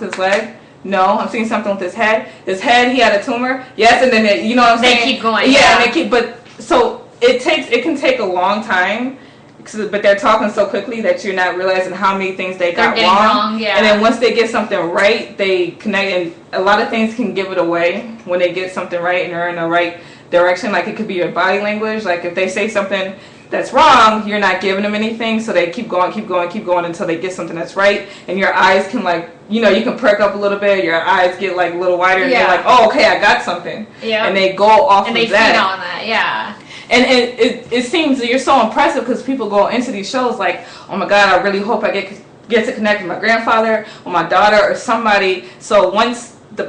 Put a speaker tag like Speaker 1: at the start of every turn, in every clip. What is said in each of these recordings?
Speaker 1: with his leg. No, I'm seeing something with his head. His head, he had a tumor. Yes, and then you know what I'm saying?
Speaker 2: They keep going.
Speaker 1: Yeah, and they keep. But so it can take a long time. But they're talking so quickly that you're not realizing how many things they got wrong.
Speaker 2: Yeah.
Speaker 1: And then once they get something right, they connect. And a lot of things can give it away when they get something right and they're in the right direction. Like it could be your body language. Like if they say something that's wrong, you're not giving them anything, so they keep going until they get something that's right. And your eyes can you can perk up a little bit. Your eyes get like a little wider, and you're like, oh, okay, I got something. Yeah. And they go off of that. And they feed on that, yeah. And it seems that you're so impressive because people go into these shows like, oh my God, I really hope I get to connect with my grandfather or my daughter or somebody. So once the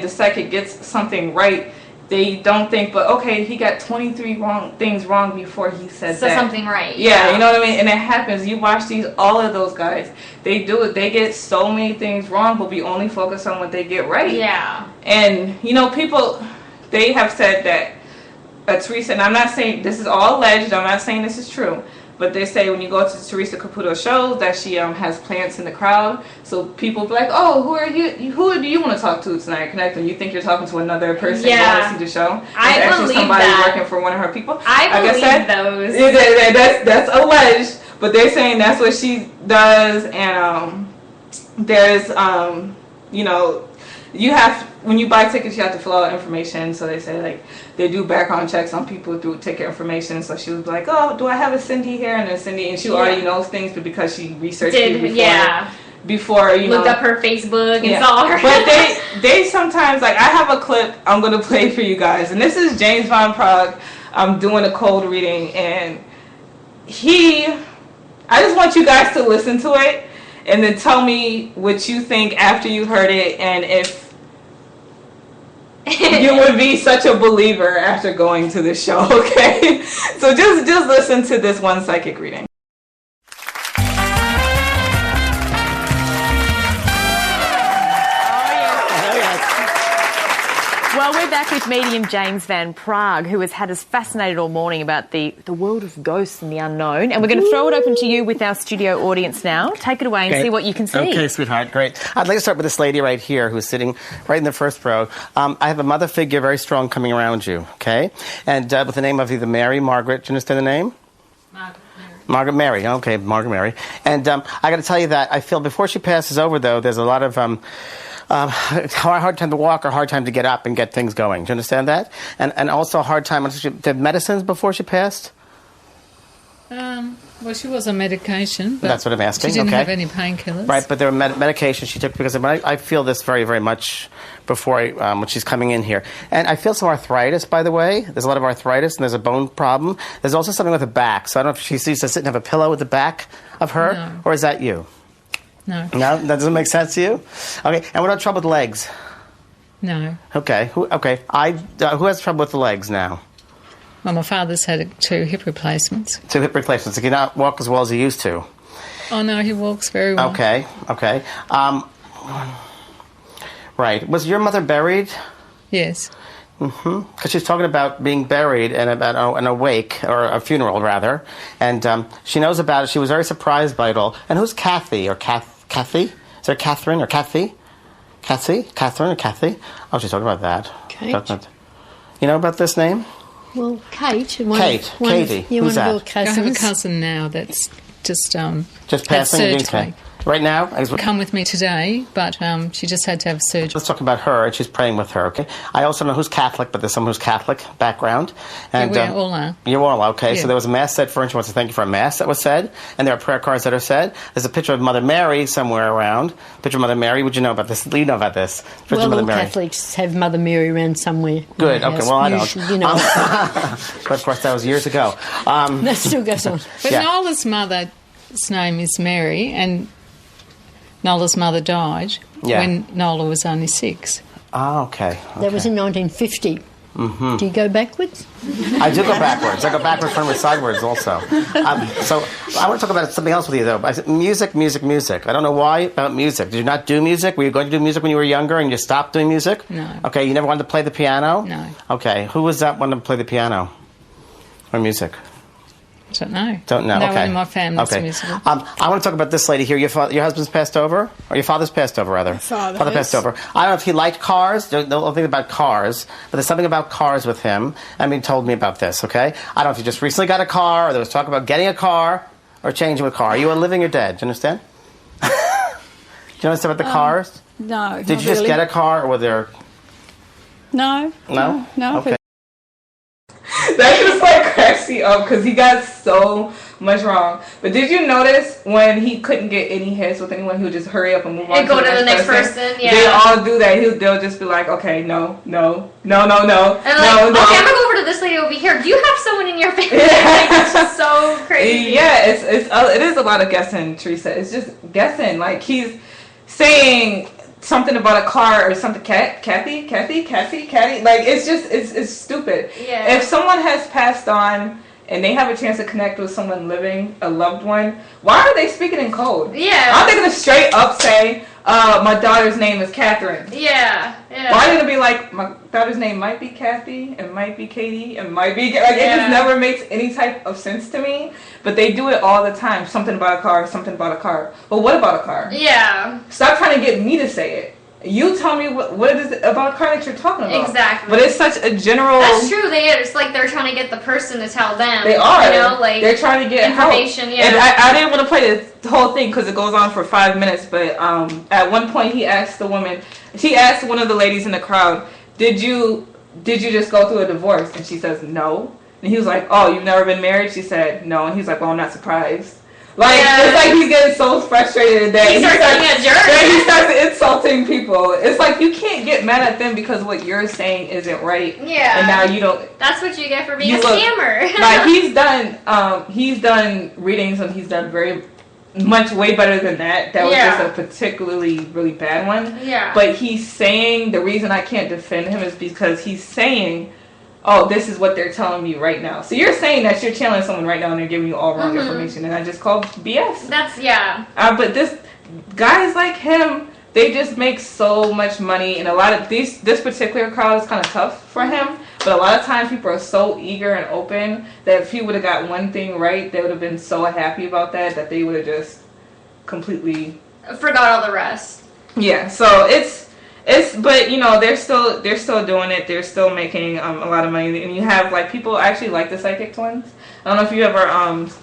Speaker 1: psychic gets something right, they don't think, but okay, he got 23 things wrong before he said that. So something right. Yeah, you know what I mean? And it happens. You watch all of those guys, they do it. They get so many things wrong, but we only focus on what they get right. Yeah. And, people, they have said that Teresa, and I'm not saying, this is all alleged, I'm not saying this is true, but they say when you go to Teresa Caputo's shows that she has plants in the crowd, so people be like, oh, who do you want to talk to tonight? Connect them. You think you're talking to another person going to see the show? It's actually somebody working for one of her people. I believe those. That's alleged, but they're saying that's what she does, and there's you have, when you buy tickets, you have to fill out information. So they say like they do background checks on people through ticket information. So she was like, oh, do I have a Cindy here? And then Cindy, and she already knows things, but because she researched it before looked up her Facebook and saw her. But they sometimes, like, I have a clip I'm going to play for you guys, and this is James Van Praagh. I'm doing a cold reading, and I just want you guys to listen to it and then tell me what you think after you heard it, and if you would be such a believer after going to the show, okay? So just listen to this one psychic reading.
Speaker 3: Well, we're back with medium James Van Praagh, who has had us fascinated all morning about the world of ghosts and the unknown. And we're going to throw it open to you with our studio audience now. Take it away and see what you can see.
Speaker 4: Okay, sweetheart, great. I'd like to start with this lady right here who's sitting right in the first row. I have a mother figure, very strong, coming around you, okay? And with the name of either Mary, Margaret. Do you understand the name? Margaret Mary. Okay, Margaret Mary. And I got to tell you that I feel before she passes over, though, there's a lot of hard time to walk or hard time to get up and get things going. Do you understand that? And also a hard time. Did medicines before she passed?
Speaker 5: Well, she was on medication. But
Speaker 4: that's what I'm asking.
Speaker 5: She didn't have any painkillers.
Speaker 4: Right, but there were medications she took because I feel this very, very much before when she's coming in here. And I feel some arthritis, by the way. There's a lot of arthritis, and there's a bone problem. There's also something with the back. So I don't know if she used to sit and have a pillow at the back of her, or is that you?
Speaker 5: No.
Speaker 4: No? That doesn't make sense to you? Okay. And what about trouble with legs?
Speaker 5: No.
Speaker 4: Okay. Who has trouble with the legs now?
Speaker 5: Well, my father's had 2 hip replacements.
Speaker 4: 2 hip replacements. He cannot walk as well as he used to.
Speaker 5: Oh, no, he walks very well.
Speaker 4: Okay. Right. Was your mother buried?
Speaker 5: Yes.
Speaker 4: Mm-hmm. Because she's talking about being buried and about an wake, or a funeral, rather. And she knows about it. She was very surprised by it all. And who's Kathy, or Kathy? Is there Catherine or Kathy? Catherine or Kathy? Oh, she's talking about that.
Speaker 6: Kate.
Speaker 4: You know about this name?
Speaker 6: Well, Kate.
Speaker 4: Katie. Who's that?
Speaker 5: I have a cousin now that's just
Speaker 4: passing.
Speaker 5: surgery.
Speaker 4: Right now?
Speaker 5: Come with me today, but she just had to have surgery.
Speaker 4: Let's talk about her, and she's praying with her, okay? I also know who's Catholic, but there's someone who's Catholic background. And,
Speaker 5: we all are.
Speaker 4: You all are, okay.
Speaker 5: Yeah.
Speaker 4: So there was a mass said for her, and she wants to thank you for a mass that was said, and there are prayer cards that are said. There's a picture of Mother Mary somewhere around. Picture of Mother Mary. Would you know about this? You know about this. Picture
Speaker 6: well,
Speaker 4: of Mother
Speaker 6: all
Speaker 4: Mary.
Speaker 6: Catholics have Mother Mary around somewhere.
Speaker 4: Good, okay, well, I don't.
Speaker 6: You know.
Speaker 4: But, of course, that was years ago.
Speaker 6: That still goes on.
Speaker 5: But Nola's mother's name is Mary, and Nola's mother died when Nola was only 6.
Speaker 4: Oh, okay.
Speaker 6: That was in 1950. Mm-hmm. Do you go backwards?
Speaker 4: I do go backwards. I go backwards, forward, sideways also. So I want to talk about something else with you, though. I said, music. I don't know why about music. Did you not do music? Were you going to do music when you were younger and you stopped doing music?
Speaker 5: No.
Speaker 4: Okay, you never wanted to play the piano?
Speaker 5: No.
Speaker 4: Okay, who was that one to play the piano or music?
Speaker 5: Don't know.
Speaker 4: Don't know.
Speaker 5: No
Speaker 4: okay.
Speaker 5: one in my family's
Speaker 4: okay.
Speaker 5: miserable.
Speaker 4: I want to talk about this lady here. Your husband's passed over, or your father's passed over, rather. Father passed over. I don't know if he liked cars. Don't know anything about cars, but there's something about cars with him. He told me about this. Okay. I don't know if he just recently got a car, or there was talk about getting a car or changing a car. Are you living or dead? Do you understand? Do you understand about the cars?
Speaker 6: No.
Speaker 4: Did you just get a car, or were there?
Speaker 6: No.
Speaker 4: No.
Speaker 6: Okay.
Speaker 1: That just like cracks me up because he got so much wrong. But did you notice when he couldn't get any hits with anyone, he would just hurry up and move on
Speaker 2: and go to the next person? Yeah.
Speaker 1: They all do that. They'll just be like, okay, no.
Speaker 2: And like, okay, I'm gonna go over to this lady over here. Do you have someone in your family? Like, it's just so crazy.
Speaker 1: Yeah, it is a lot of guessing, Teresa. It's just guessing. Like he's saying something about a car or something. Kathy. Like it's stupid.
Speaker 2: Yeah.
Speaker 1: If someone has passed on and they have a chance to connect with someone living, a loved one, why are they speaking in code?
Speaker 2: Yeah.
Speaker 1: Aren't they gonna straight up say, my daughter's name is Catherine?
Speaker 2: Yeah.
Speaker 1: Why did it be like, my daughter's name might be Kathy, and might be Katie, and might be... Like, it just never makes any type of sense to me. But they do it all the time. Something about a car, something about a car. But what about a car?
Speaker 2: Yeah.
Speaker 1: Stop trying to get me to say it. You tell me what is it about a car that you're talking about.
Speaker 2: Exactly.
Speaker 1: But it's such a general...
Speaker 2: That's true. It's like they're trying to get the person to tell them.
Speaker 1: They are.
Speaker 2: You know, like...
Speaker 1: They're trying to get
Speaker 2: information,
Speaker 1: help.
Speaker 2: yeah.
Speaker 1: And I didn't want to play the whole thing because it goes on for 5 minutes. But at one point he asked the woman... She asked one of the ladies in the crowd, Did you just go through a divorce? And she says, no. And he was like, oh, you've never been married? She said, no. And he's like, well, I'm not surprised. Like, it's like he's getting so frustrated that
Speaker 2: he starts being a jerk.
Speaker 1: He starts insulting people. It's like you can't get mad at them because what you're saying isn't right.
Speaker 2: Yeah.
Speaker 1: And now you don't.
Speaker 2: That's what you get for being a scammer.
Speaker 1: Like he's done readings and he's done very much way better than that. That was just a particularly really bad one.
Speaker 2: Yeah.
Speaker 1: But he's saying the reason I can't defend him is because he's saying, oh, this is what they're telling me right now. So you're saying that you're channeling someone right now and they're giving you all wrong information, and I just call BS. But guys like him, they just make so much money, and a lot of this particular crowd is kind of tough for him. But a lot of times people are so eager and open that if he would have got one thing right, they would have been so happy about that they would have just completely
Speaker 2: forgot all the rest.
Speaker 1: Yeah. So but you know they're still doing it. They're still making a lot of money, and you have like people actually like the Psychic Twins. I don't know if you ever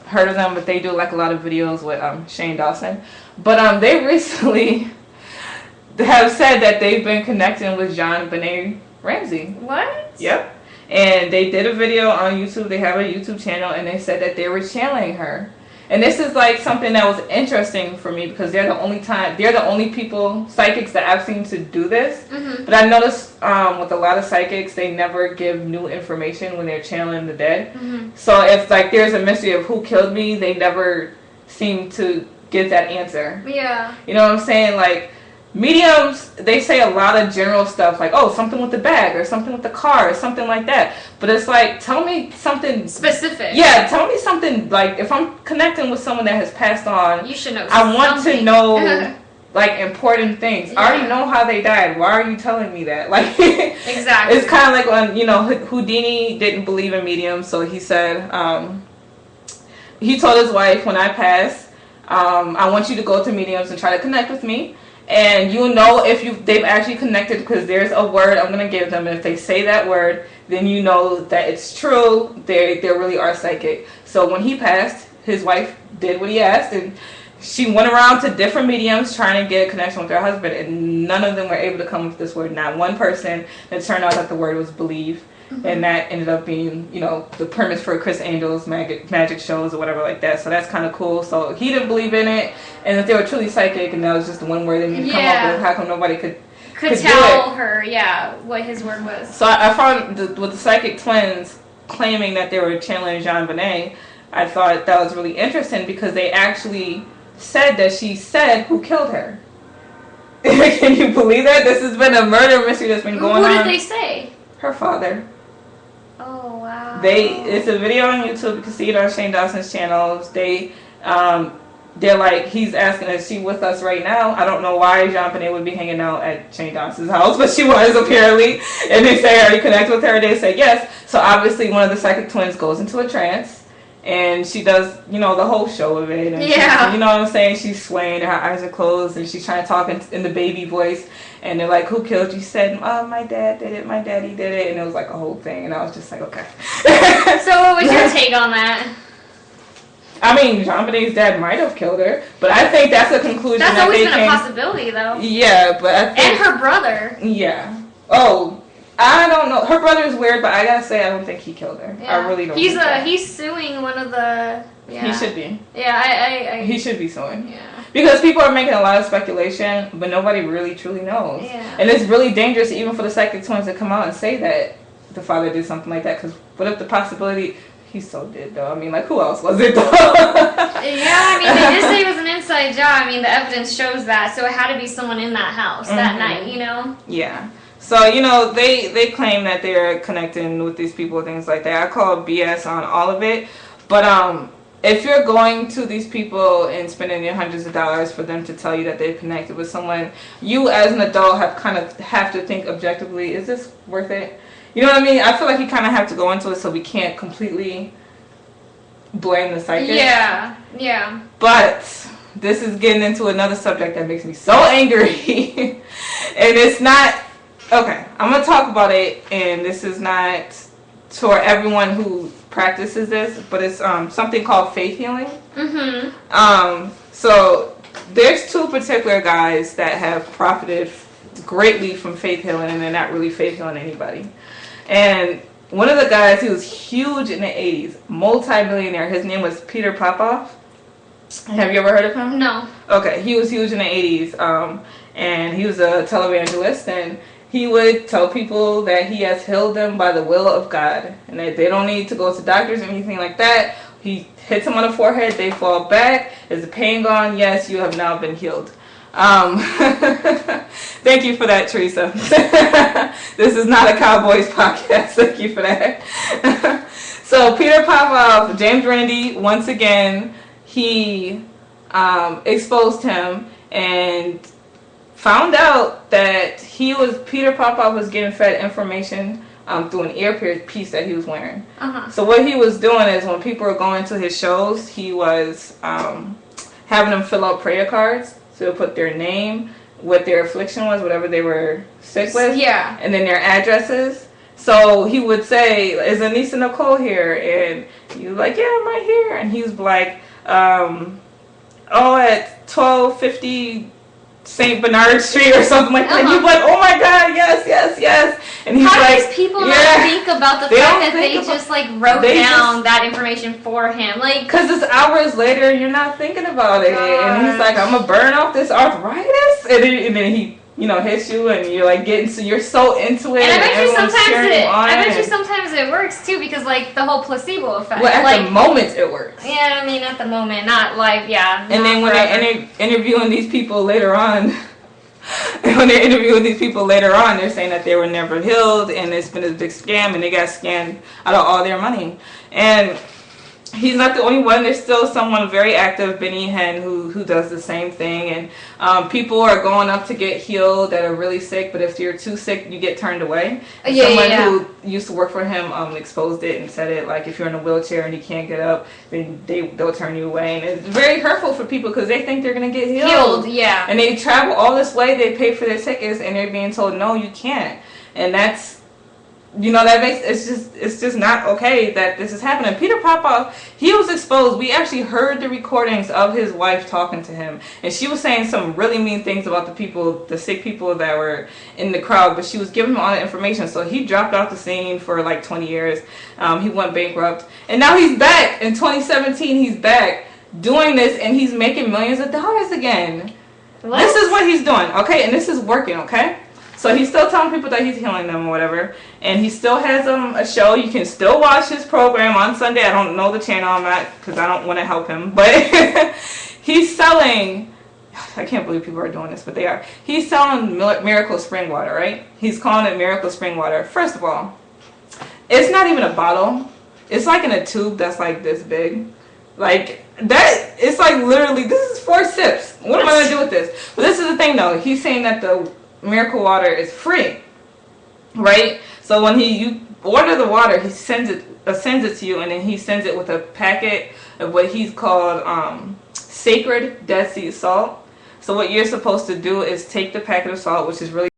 Speaker 1: heard of them, but they do like a lot of videos with Shane Dawson. But they recently have said that they've been connecting with JonBenet Ramsey.
Speaker 2: What?
Speaker 1: Yep. And they did a video on YouTube. They have a YouTube channel, and they said that they were channeling her. And this is like something that was interesting for me because they're the only people, psychics, that I've seen to do this. Mm-hmm. But I noticed with a lot of psychics, they never give new information when they're channeling the dead. Mm-hmm. So if like there's a mystery of who killed me, they never seem to get that answer.
Speaker 2: Yeah.
Speaker 1: You know what I'm saying? Like mediums, they say a lot of general stuff like, oh, something with the bag or something with the car or something like that. But it's like, tell me something
Speaker 2: specific.
Speaker 1: Yeah, tell me something, like, if I'm connecting with someone that has passed on,
Speaker 2: you should know
Speaker 1: I want to know, like, important things. Yeah. I already know how they died. Why are you telling me that? Like,
Speaker 2: exactly.
Speaker 1: It's kind of like when, you know, Houdini didn't believe in mediums, so he said, he told his wife, when I pass, I want you to go to mediums and try to connect with me. And you know if they've actually connected because there's a word I'm going to give them. And if they say that word, then you know that it's true. They really are psychic. So when he passed, his wife did what he asked. And she went around to different mediums trying to get a connection with her husband. And none of them were able to come up with this word. Not one person. It turned out that the word was believe. Mm-hmm. And that ended up being, you know, the premise for Chris Angel's magic shows or whatever like that. So that's kind of cool. So he didn't believe in it. And if they were truly psychic and that was just the one word they needed to come up with, how come nobody could
Speaker 2: tell her, what his word was.
Speaker 1: So I found with the Psychic Twins claiming that they were channeling JonBenet, I thought that was really interesting because they actually said that she said who killed her. Can you believe that? This has been a murder mystery that's been going on.
Speaker 2: What did they say?
Speaker 1: Her father.
Speaker 2: Oh, wow.
Speaker 1: It's a video on YouTube. You can see it on Shane Dawson's channels. They're like, he's asking, is she with us right now? I don't know why JonBenet would be hanging out at Shane Dawson's house, but she was apparently. And they say, are you connected with her? They say yes. So obviously one of the Psychic Twins goes into a trance And she does, the whole show of it. And
Speaker 2: yeah.
Speaker 1: you know what I'm saying? She's swaying, her eyes are closed, and she's trying to talk in the baby voice. And they're like, who killed you? She said, my dad did it, my daddy did it. And it was like a whole thing. And I was just like, okay.
Speaker 2: So what was your take on that?
Speaker 1: I mean, JonBenét's dad might have killed her, but I think that's a conclusion
Speaker 2: that's always been a possibility, though.
Speaker 1: Yeah, but I think...
Speaker 2: And her brother.
Speaker 1: Yeah. Oh, I don't know. Her brother is weird, but I gotta say, I don't think he killed her.
Speaker 2: Yeah.
Speaker 1: I really don't.
Speaker 2: He's suing one of the... Yeah.
Speaker 1: He should be.
Speaker 2: Yeah,
Speaker 1: He should be suing.
Speaker 2: Yeah.
Speaker 1: Because people are making a lot of speculation, but nobody really truly knows.
Speaker 2: Yeah.
Speaker 1: And it's really dangerous even for the psychic twins to come out and say that the father did something like that. Because what if the possibility... He's so dead, though. I mean, like, who else was it, though?
Speaker 2: Yeah, I mean, they did say it was an inside job. I mean, the evidence shows that. So it had to be someone in that house that night,
Speaker 1: Yeah. So, they claim that they're connecting with these people, things like that. I call BS on all of it. But if you're going to these people and spending your hundreds of dollars for them to tell you that they've connected with someone, you as an adult have to think objectively, is this worth it? You know what I mean? I feel like you kind of have to go into it so we can't completely blame the psychic.
Speaker 2: Yeah, yeah.
Speaker 1: But this is getting into another subject that makes me so angry. And it's not... Okay, I'm going to talk about it, and this is not for everyone who practices this, but it's something called faith healing. Mm-hmm. So there's two particular guys that have profited greatly from faith healing, and they're not really faith healing anybody. And one of the guys, he was huge in the 80s, multi-millionaire. His name was Peter Popoff. Have you ever heard of him?
Speaker 2: No.
Speaker 1: Okay, he was huge in the 80s, and he was a televangelist, and he would tell people that he has healed them by the will of God, and that they don't need to go to doctors or anything like that. He hits them on the forehead, they fall back. Is the pain gone? Yes, you have now been healed. Thank you for that, Teresa. This is not a Cowboys podcast. Thank you for that. So Peter Popoff, James Randi, once again, he exposed him and found out that Peter Popoff was getting fed information through an earpiece that he was wearing. Uh-huh. So what he was doing is when people were going to his shows, he was having them fill out prayer cards. So they'll put their name, what their affliction was, whatever they were sick with, and then their addresses. So he would say, is Anissa Nicole here? And you like, yeah, I'm right here. And he was like, at 1250 St. Bernard Street or something like that. And you're like, oh my God, yes. And he's
Speaker 2: how
Speaker 1: like,
Speaker 2: do these people not think about the fact that they just like wrote down that information for him? Like,
Speaker 1: because it's hours later, you're not thinking about it. And he's like, I'm gonna burn off this arthritis, and then he, hits you, and you're like you're so into it.
Speaker 2: And I bet you sometimes it works too, because like the whole placebo effect.
Speaker 1: Well, at the moment it works.
Speaker 2: Yeah, I mean at the moment, not like
Speaker 1: And then when they're interviewing these people later on. They're saying that they were never healed, and it's been a big scam, and they got scammed out of all their money. And he's not the only one. There's still someone very active, Benny Hinn, who does the same thing. And people are going up to get healed that are really sick, but if you're too sick, you get turned away. Someone who used to work for him exposed it and said it, like, if you're in a wheelchair and you can't get up, then they'll turn you away. And it's very hurtful for people because they think they're going to get healed. And they travel all this way, they pay for their tickets, and they're being told, no, you can't. And that's, that makes it's just not okay that this is happening. Peter Popoff, he was exposed. We actually heard the recordings of his wife talking to him, and she was saying some really mean things about the sick people that were in the crowd, but she was giving him all the information. So he dropped off the scene for like 20 years. He went bankrupt, and now he's back in 2017. He's back doing this, and he's making millions of dollars again. What? This is what he's doing, okay, and this is working, okay. So he's still telling people that he's healing them or whatever. And he still has a show. You can still watch his program on Sunday. I don't know the channel I'm at because I don't want to help him. But he's selling... I can't believe people are doing this, but they are. He's selling Miracle Spring Water, right? He's calling it Miracle Spring Water. First of all, it's not even a bottle. It's like in a tube that's like this big. Like, that, it's like literally, this is 4 sips. What am I going to do with this? But this is the thing, though. He's saying that the Miracle Water is free, right? So when you order the water, he sends it to you, and then he sends it with a packet of what he's called sacred Dead Sea salt. So what you're supposed to do is take the packet of salt, which is really